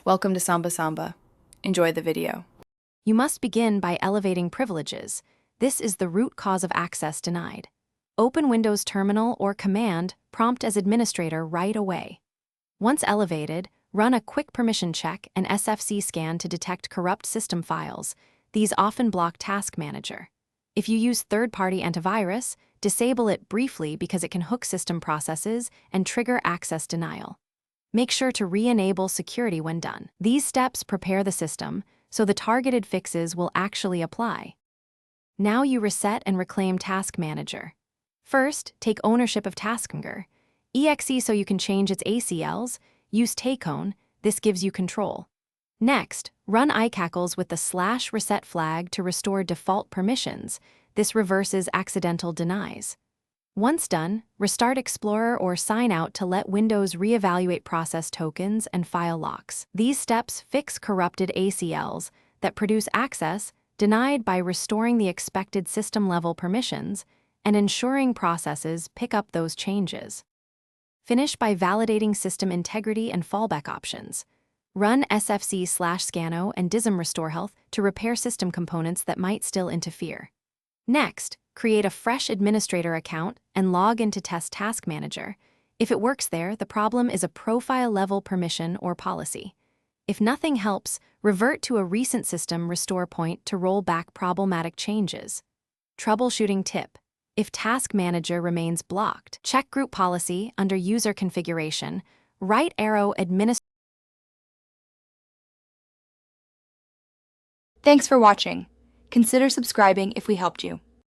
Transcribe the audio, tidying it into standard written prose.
Welcome to Samba Samba. Enjoy the video. You must begin by elevating privileges. This is the root cause of access denied. Open Windows Terminal or Command Prompt as administrator right away. Once elevated, run a quick permission check and SFC scan to detect corrupt system files. These often block Task Manager. If you use third-party antivirus, disable it briefly because it can hook system processes and trigger access denial. Make sure to re-enable security when done. These steps prepare the system so the targeted fixes will actually apply. Now you reset and reclaim Task Manager. First, take ownership of Task Manager. EXE so you can change its ACLs, use Takeown, this gives you control. Next, run iCackles with the /reset flag to restore default permissions. This reverses accidental denies. Once done, restart Explorer or sign out to let Windows reevaluate process tokens and file locks. These steps fix corrupted ACLs that produce access denied by restoring the expected system-level permissions and ensuring processes pick up those changes. Finish by validating system integrity and fallback options. Run SFC/Scano and DISM Restore Health to repair system components that might still interfere. Next, create a fresh administrator account and log into Test Task Manager. If it works there, the problem is a profile-level permission or policy. If nothing helps, revert to a recent system restore point to roll back problematic changes. Troubleshooting tip. If Task Manager remains blocked, check Group Policy under User Configuration, right arrow Administrator. Thanks for watching. Consider subscribing if we helped you.